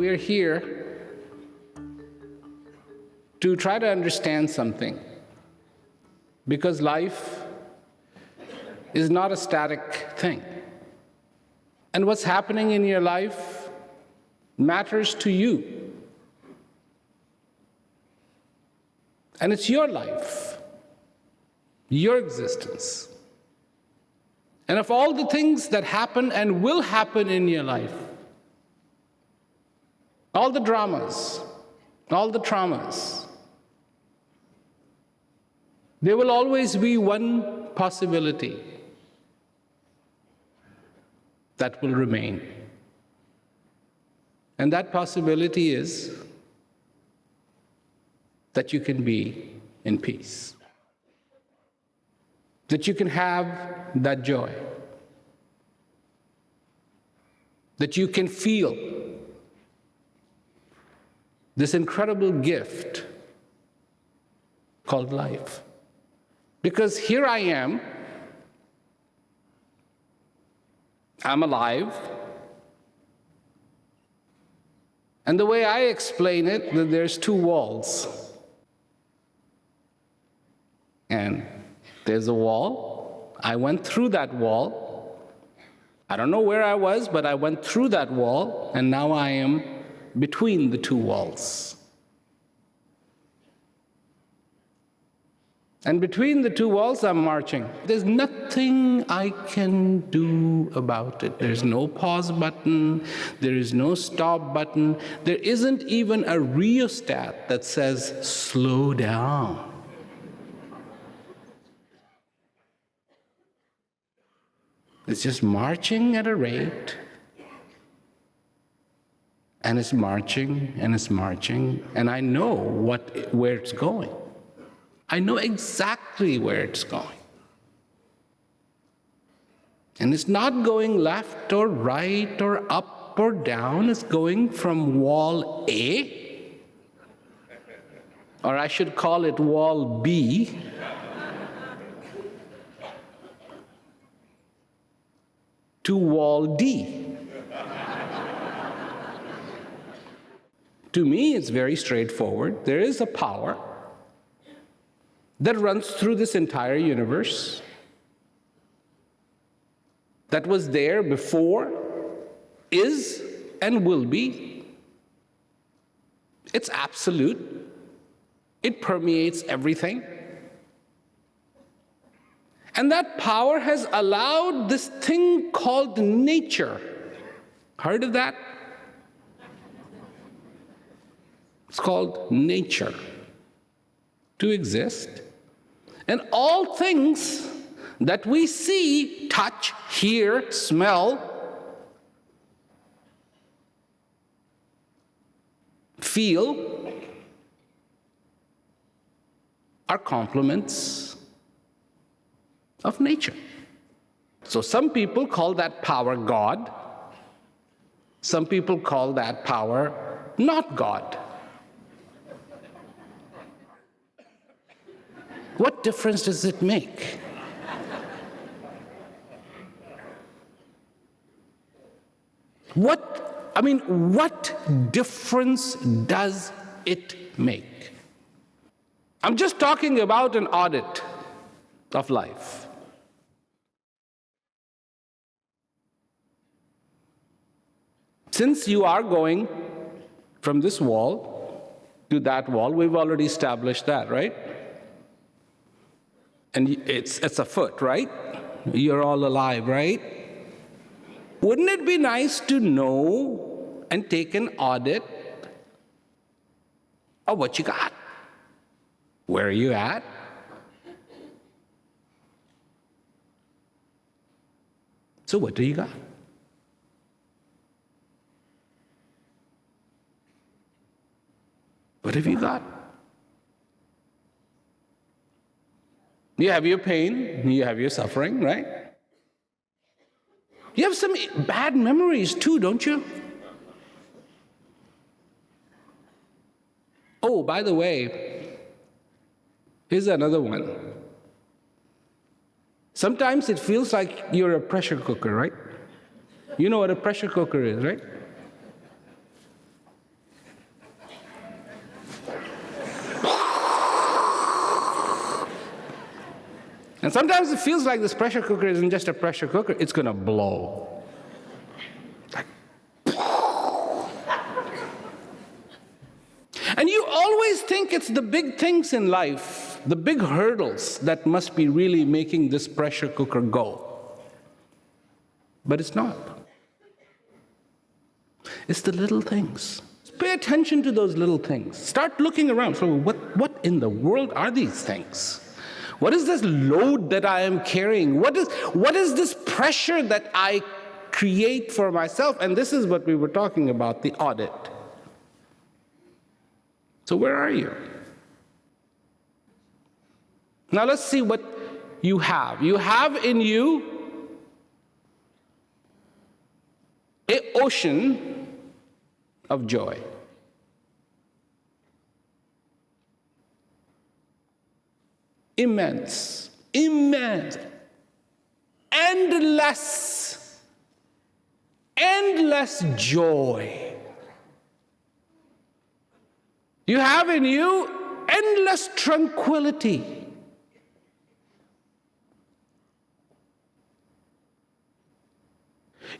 we're here to try to understand something. Because life is not a static thing. And what's happening in your life matters to you. And it's your life, your existence. And of all the things that happen and will happen in your life, all the dramas, all the traumas, there will always be one possibility that will remain. And that possibility is that you can be in peace, that you can have that joy, that you can feel this incredible gift called life. Because here I am, I'm alive, and the way I explain it, that there's two walls. And there's a wall. I went through that wall. I don't know where I was, but I went through that wall, and now I am between the two walls. And between the two walls, I'm marching. There's nothing I can do about it. There's no pause button. There is no stop button. There isn't even a rheostat that says, slow down. It's just marching at a rate. And it's marching, and it's marching. And I know where it's going. I know exactly where it's going. And it's not going left or right or up or down. It's going from wall A, or I should call it wall B, to wall D. To me, it's very straightforward. There is a power that runs through this entire universe, that was there before, is, and will be. It's absolute. It permeates everything. And that power has allowed this thing called nature. Heard of that? It's called nature to exist. And all things that we see, touch, hear, smell, feel, are complements of nature. So some people call that power God. Some people call that power not God. What difference does it make? What difference does it make? I'm just talking about an audit of life. Since you are going from this wall to that wall, we've already established that, right? And it's a foot, right? You're all alive, right? Wouldn't it be nice to know and take an audit of what you got? Where are you at? So what do you got? What have you got? You have your pain, you have your suffering, right? You have some bad memories too, don't you? Oh, by the way, here's another one. Sometimes it feels like you're a pressure cooker, right? You know what a pressure cooker is, right? And sometimes it feels like this pressure cooker isn't just a pressure cooker, it's going to blow. Like, and you always think it's the big things in life, the big hurdles that must be really making this pressure cooker go. But it's not. It's the little things. Pay attention to those little things. Start looking around. So what in the world are these things? What is this load that I am carrying? What is this pressure that I create for myself? And this is what we were talking about, the audit. So where are you? Now let's see what you have. You have in you an ocean of joy. Immense, endless joy. You have in you endless tranquility.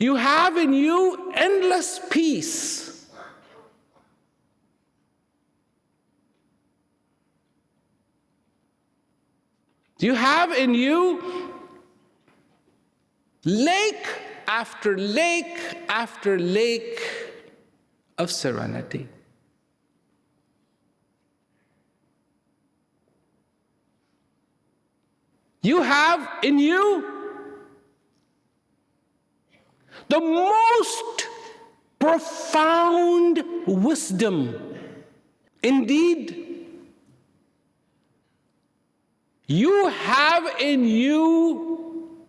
You have in you endless peace. You have in you lake after lake after lake of serenity. You have in you the most profound wisdom. Indeed, you have in you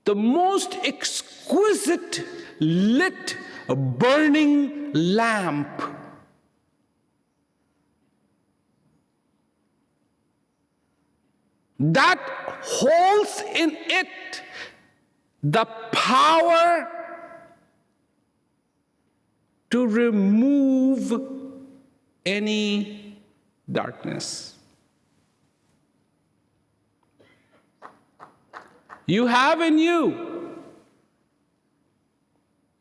the most exquisite lit burning lamp. That holds in it the power to remove any darkness. You have in you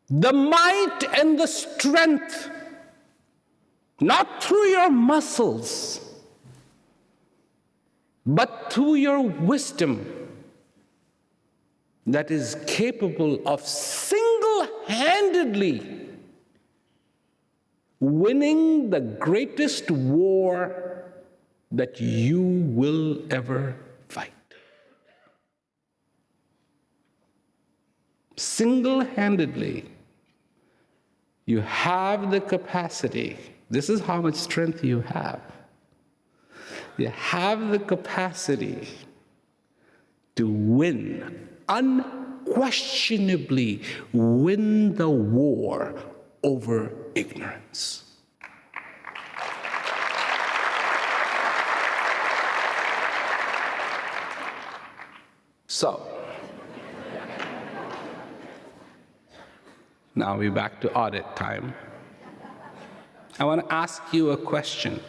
the might and the strength, not through your muscles, but through your wisdom, that is capable of single-handedly winning the greatest war that you will ever fight. Single-handedly, you have the capacity. This is how much strength you have. You have the capacity to win, unquestionably win the war over ignorance. So, now we're back to audit time. I want to ask you a question.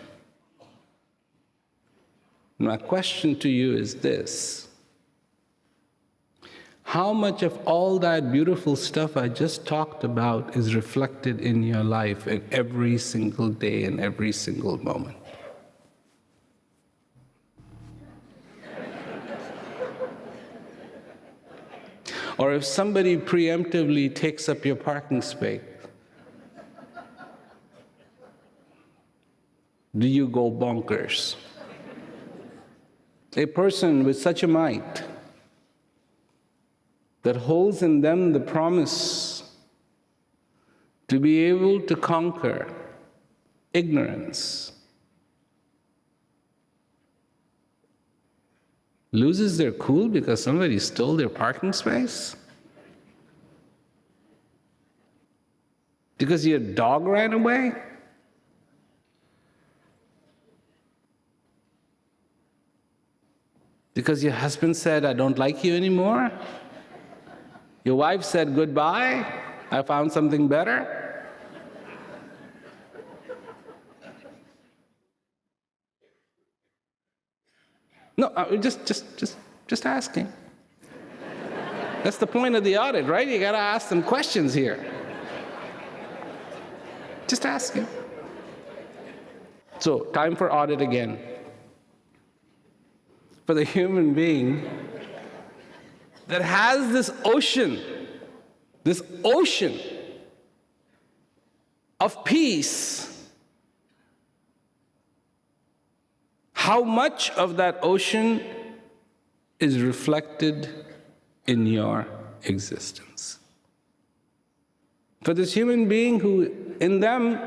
My question to you is this: how much of all that beautiful stuff I just talked about is reflected in your life in every single day and every single moment? Or if somebody preemptively takes up your parking space, do you go bonkers? A person with such a might that holds in them the promise to be able to conquer ignorance loses their cool because somebody stole their parking space? Because your dog ran away? Because your husband said, I don't like you anymore? Your wife said, goodbye, I found something better? No, just asking. That's the point of the audit, right? You got to ask some questions here. Just asking. So, time for audit again. For the human being that has this ocean of peace, how much of that ocean is reflected in your existence? For this human being who in them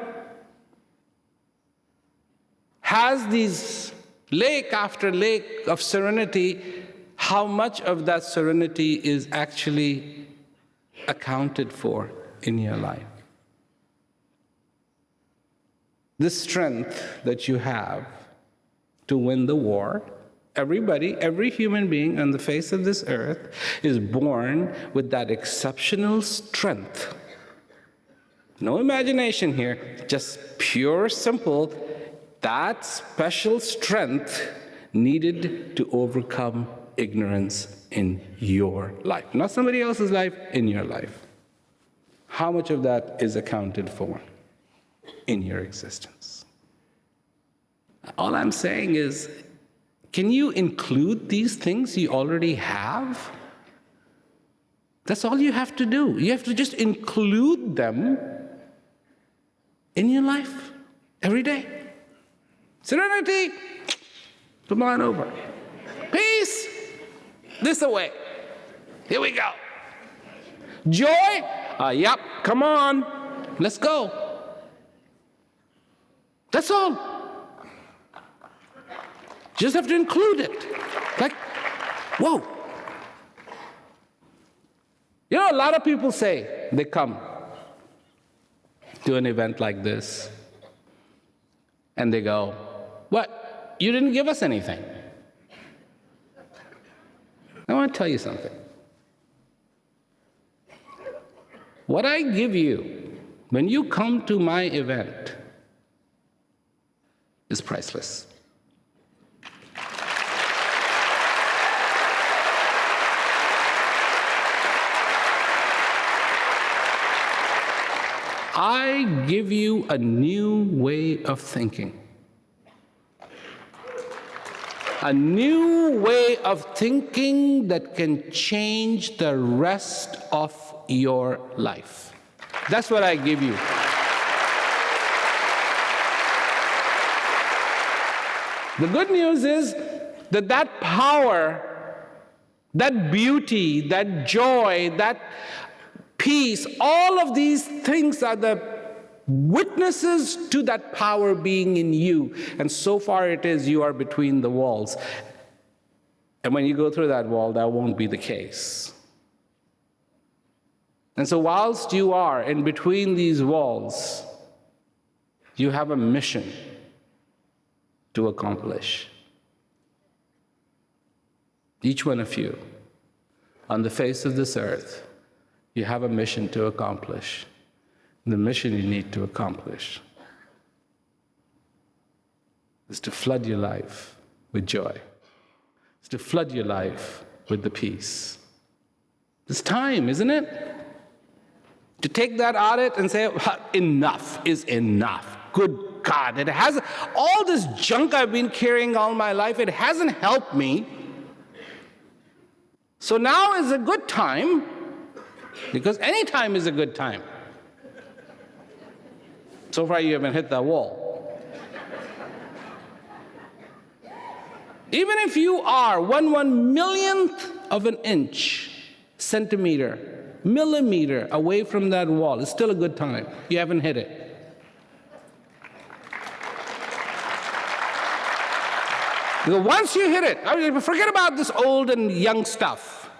has these lake after lake of serenity, how much of that serenity is actually accounted for in your life? This strength that you have to win the war, every human being on the face of this earth is born with that exceptional strength. No imagination here, just pure, simple, that special strength needed to overcome ignorance in your life. Not somebody else's life, in your life. How much of that is accounted for in your existence? All I'm saying is, can you include these things you already have? That's all you have to do. You have to just include them in your life every day. Serenity, come on over. Peace, this away. Here we go. Joy, yep, come on, let's go. That's all. Just have to include it. Like, whoa. You know, a lot of people say, they come to an event like this, and they go, what? You didn't give us anything. I want to tell you something. What I give you when you come to my event is priceless. I give you a new way of thinking. A new way of thinking that can change the rest of your life. That's what I give you. The good news is that that power, that beauty, that joy, that peace, all of these things are the witnesses to that power being in you. And so far it is, you are between the walls. And when you go through that wall, that won't be the case. And so whilst you are in between these walls, you have a mission to accomplish. Each one of you, on the face of this earth, you have a mission to accomplish. The mission you need to accomplish is to flood your life with joy. It's to flood your life with the peace. It's time, isn't it? To take that audit and say, enough is enough. Good God, it has all this junk I've been carrying all my life, it hasn't helped me. So now is a good time, because any time is a good time. So far you haven't hit that wall. Even if you are 1/1,000,000th of an inch, centimeter, millimeter away from that wall, it's still a good time. You haven't hit it. Because once you hit it, forget about this old and young stuff.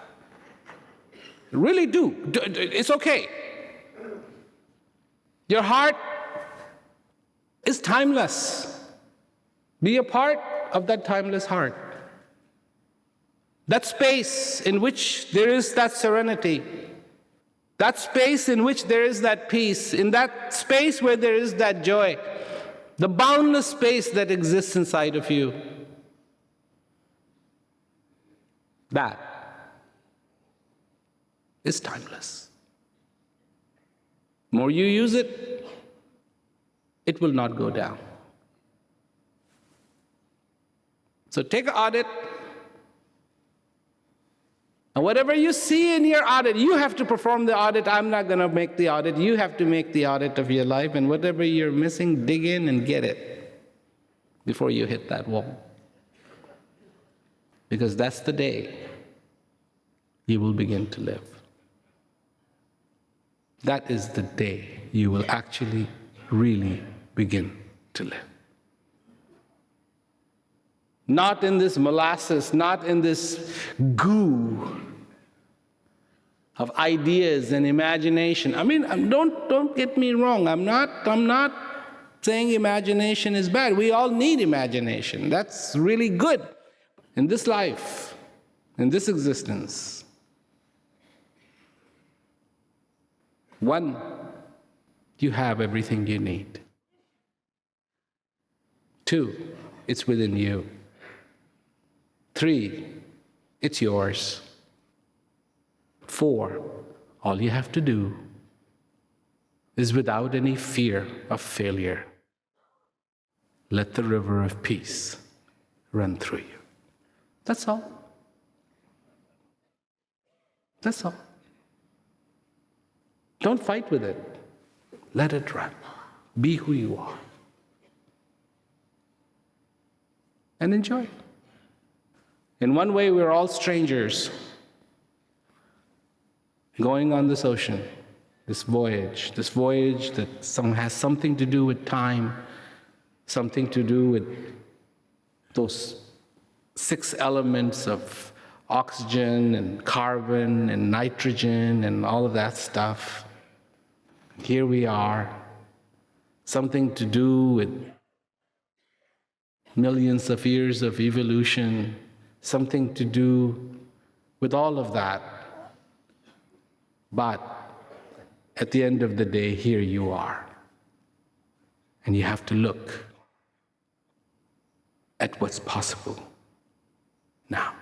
Really do. It's okay. Your heart is timeless. Be a part of that timeless heart. That space in which there is that serenity. That space in which there is that peace. In that space where there is that joy. The boundless space that exists inside of you. That is timeless. More you use it, it will not go down. So take an audit, and whatever you see in your audit, you have to perform the audit. I'm not going to make the audit. You have to make the audit of your life, and whatever you're missing, dig in and get it before you hit that wall. Because that's the day you will begin to live. That is the day you will actually, really begin to live. Not in this molasses, not in this goo of ideas and imagination. I mean, don't get me wrong. I'm not saying imagination is bad. We all need imagination. That's really good. In this life, in this existence, one, you have everything you need. Two, it's within you. Three, it's yours. Four, all you have to do is, without any fear of failure, let the river of peace run through you. That's all. That's all. Don't fight with it. Let it run. Be who you are. And enjoy. In one way, we're all strangers going on this ocean, this voyage that has something to do with time, something to do with those 6 elements of oxygen and carbon and nitrogen and all of that stuff. Here we are, something to do with millions of years of evolution, something to do with all of that. But at the end of the day, here you are. And you have to look at what's possible now.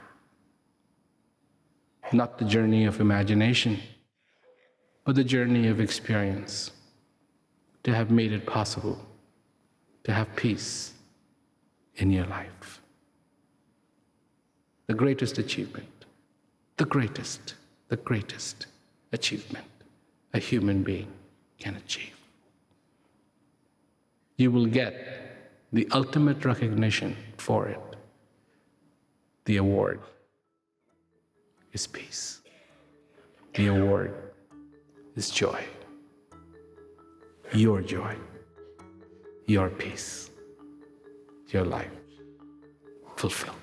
Not the journey of imagination, but the journey of experience, to have made it possible to have peace in your life. The greatest achievement, the greatest achievement a human being can achieve. You will get the ultimate recognition for it. The award is peace. The award is joy. Your joy, your peace, your life fulfilled.